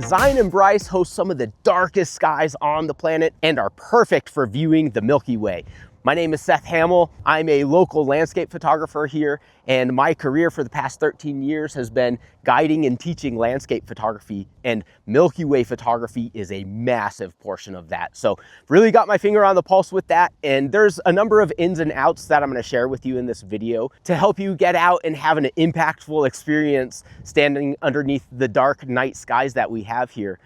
Zion and Bryce host some of the darkest skies on the planet and are perfect for viewing the Milky Way. My name is Seth Hamill. I'm a local landscape photographer here, and my career for the past 13 years has been guiding and teaching landscape photography, and Milky Way photography is a massive portion of that. So really got my finger on the pulse with that, and there's a number of ins and outs that I'm going to share with you in this video to help you get out and have an impactful experience standing underneath the dark night skies that we have here.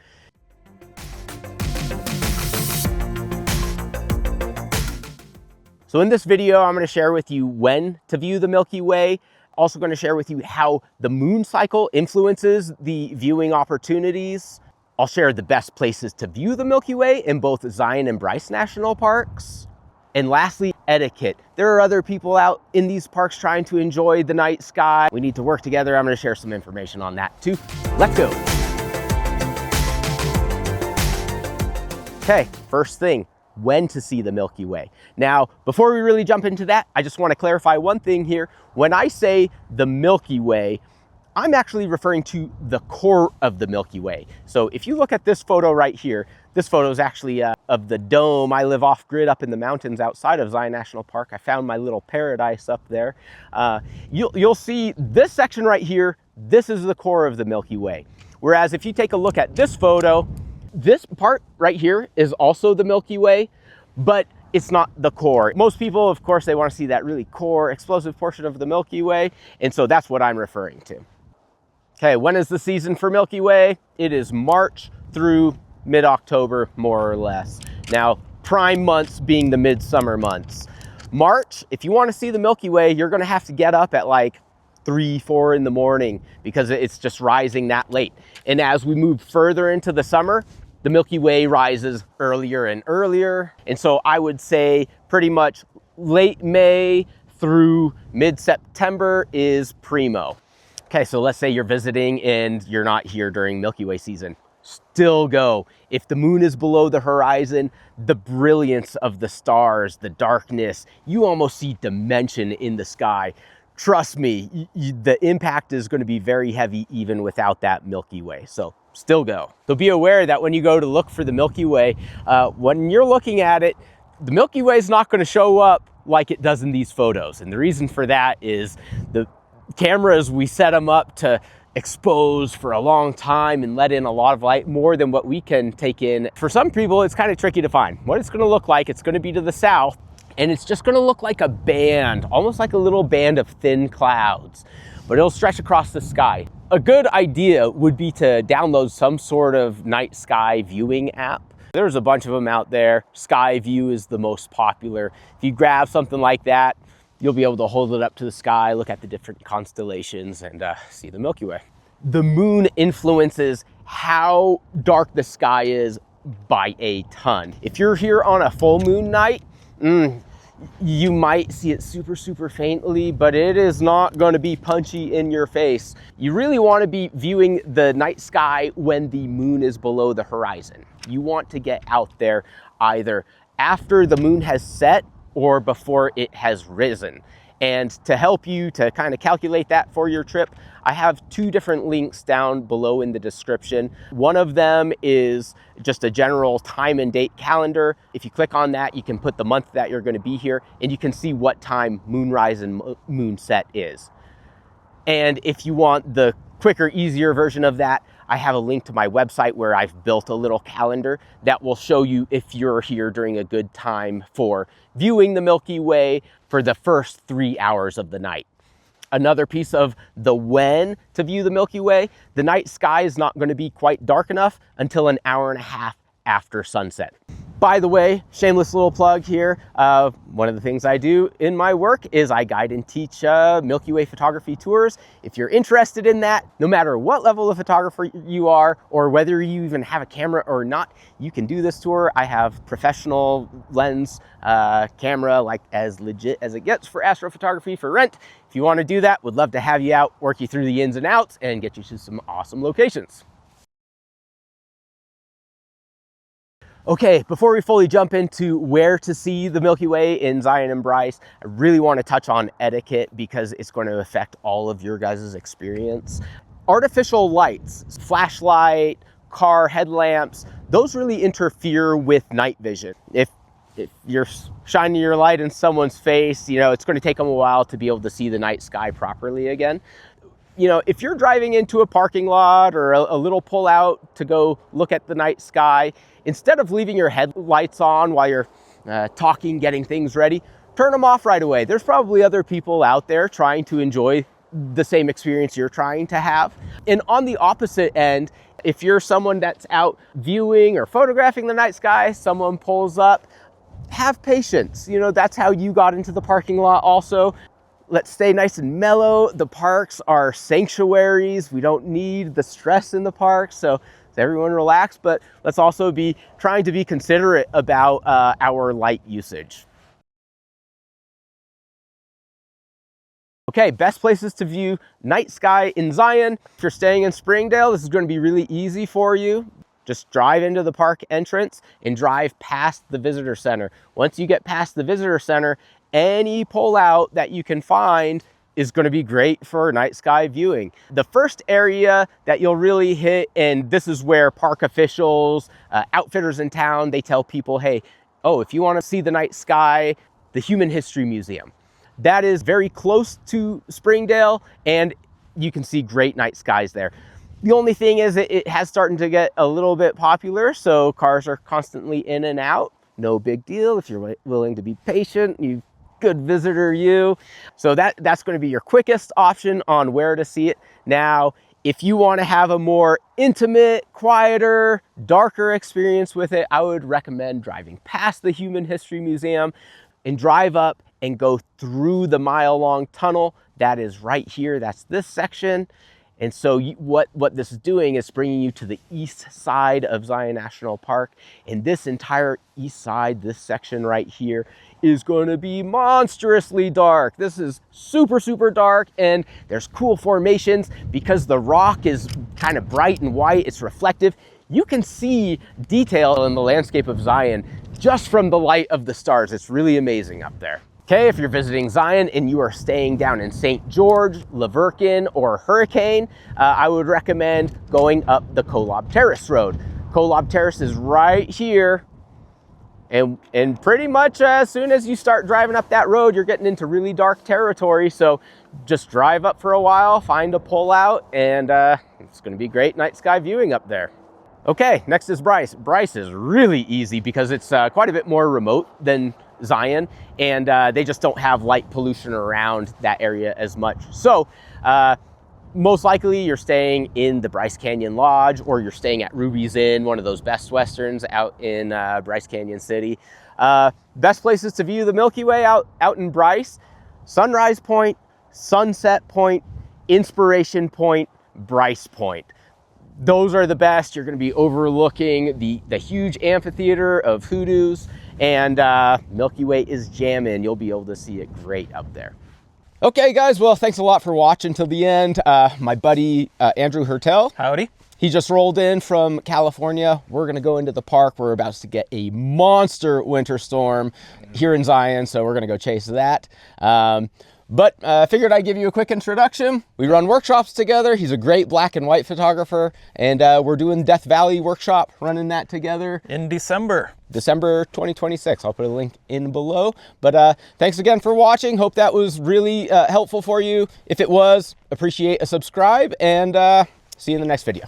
So in this video, I'm going to share with you when to view the Milky Way. Also going to share with you how the moon cycle influences the viewing opportunities. I'll share the best places to view the Milky Way in both Zion and Bryce National Parks. And lastly, etiquette. There are other people out in these parks trying to enjoy the night sky. We need to work together. I'm going to share some information on that too. Let's go. Okay, first thing, when to see the Milky Way. Now, before we really jump into that, I just want to clarify one thing here. When I say the Milky Way, I'm actually referring to the core of the Milky Way. So if you look at this photo right here, this photo is actually of the dome. I live off grid up in the mountains outside of Zion National Park. I found my little paradise up there. You'll see this section right here. This is the core of the Milky Way. Whereas if you take a look at this photo, this part right here is also the Milky Way, but it's not the core. Most people, of course, they want to see that really core, explosive portion of the Milky Way, and so that's what I'm referring to. Okay, when is the season for Milky Way? It is March through mid-October, more or less. Now, prime months being the midsummer months. March, if you want to see the Milky Way, you're going to have to get up at like 3, 4 in the morning because it's just rising that late. And as we move further into the summer, the Milky Way rises earlier and earlier. And so I would say pretty much late May through mid-September is primo. Okay, so let's say you're visiting and you're not here during Milky Way season. Still go. If the moon is below the horizon, the brilliance of the stars, the darkness, you almost see dimension in the sky. Trust me, the impact is going to be very heavy even without that Milky Way. So still go. So be aware that when you go to look for the Milky Way, when you're looking at it, the Milky Way is not going to show up like it does in these photos. And the reason for that is the cameras, we set them up to expose for a long time and let in a lot of light, more than what we can take in. For some people, it's kind of tricky to find. What it's going to look like, it's going to be to the south, and it's just going to look like a band, almost like a little band of thin clouds, but it'll stretch across the sky. A good idea would be to download some sort of night sky viewing app. There's a bunch of them out there. Skyview is the most popular. If you grab something like that, you'll be able to hold it up to the sky, look at the different constellations, and see the Milky Way. The moon influences how dark the sky is by a ton. If you're here on a full moon night, you might see it super faintly, but it is not going to be punchy in your face. You really want to be viewing the night sky when the moon is below the horizon. You want to get out there either after the moon has set or before it has risen. And to help you to kind of calculate that for your trip, I have 2 different links down below in the description. One of them is just a general time and date calendar. If you click on that, you can put the month that you're going to be here, and you can see what time moonrise and moonset is. And if you want the quicker, easier version of that, I have a link to my website where I've built a little calendar that will show you if you're here during a good time for viewing the Milky Way for the first 3 hours of the night. Another piece of the when to view the Milky Way, the night sky is not going to be quite dark enough until an hour and a half after sunset. By the way, shameless little plug here. One of the things I do in my work is I guide and teach Milky Way photography tours. If you're interested in that, no matter what level of photographer you are, or whether you even have a camera or not, you can do this tour. I have professional lens camera, like as legit as it gets for astrophotography for rent. If you want to do that, would love to have you out, work you through the ins and outs, and get you to some awesome locations. Okay, before we fully jump into where to see the Milky Way in Zion and Bryce, I really want to touch on etiquette because it's going to affect all of your guys' experience. Artificial lights, flashlight, car headlamps, those really interfere with night vision. If you're shining your light in someone's face, you know, it's going to take them a while to be able to see the night sky properly again. You know, if you're driving into a parking lot or a little pull out to go look at the night sky, instead of leaving your headlights on while you're talking, getting things ready, turn them off right away. There's probably other people out there trying to enjoy the same experience you're trying to have. And on the opposite end, if you're someone that's out viewing or photographing the night sky, someone pulls up, have patience. You know, that's how you got into the parking lot also. Let's stay nice and mellow. The parks are sanctuaries. We don't need the stress in the parks, so everyone relax, but let's also be trying to be considerate about our light usage. Okay, best places to view night sky in Zion. If you're staying in Springdale, this is going to be really easy for you. Just drive into the park entrance and drive past the visitor center. Once you get past the visitor center, any pullout that you can find is going to be great for night sky viewing. The first area that you'll really hit, and this is where park officials, outfitters in town, they tell people, hey, oh, if you want to see the night sky, the Human History Museum. That is very close to Springdale, and you can see great night skies there. The only thing is it has started to get a little bit popular, so cars are constantly in and out. No big deal if you're willing to be patient. You good visitor, you. So that's going to be your quickest option on where to see it. Now, if you want to have a more intimate, quieter, darker experience with it, I would recommend driving past the Human History Museum and drive up and go through the mile-long tunnel that is right here. That's this section. And so what this is doing is bringing you to the east side of Zion National Park. And this entire east side, this section right here, is going to be monstrously dark. This is super, super dark, and there's cool formations because the rock is kind of bright and white. It's reflective. You can see detail in the landscape of Zion just from the light of the stars. It's really amazing up there. Okay, if you're visiting Zion and you are staying down in St. George, Laverkin, or Hurricane, I would recommend going up the Kolob Terrace Road. Kolob Terrace is right here, and pretty much as soon as you start driving up that road, you're getting into really dark territory, so just drive up for a while, find a pullout, and it's going to be great night sky viewing up there. Okay, next is Bryce. Bryce is really easy because it's quite a bit more remote than Zion, and they just don't have light pollution around that area as much. So most likely you're staying in the Bryce Canyon Lodge, or you're staying at Ruby's Inn, one of those Best Westerns out in Bryce Canyon City. Best places to view the Milky Way out in Bryce: Sunrise Point, Sunset Point, Inspiration Point, Bryce Point. Those are the best. You're going to be overlooking the huge amphitheater of hoodoos, and Milky Way is jamming. You'll be able to see it great up there. Okay, guys, well, thanks a lot for watching till the end. My buddy Andrew Hertel. Howdy. He just rolled in from California. We're going to go into the park. We're about to get a monster winter storm here in Zion, so we're going to go chase that. But I figured I'd give you a quick introduction. We run workshops together. He's a great black and white photographer, and we're doing Death Valley workshop, running that together. In December 2026. I'll put a link in below. But thanks again for watching. Hope that was really helpful for you. If it was, appreciate a subscribe, and see you in the next video.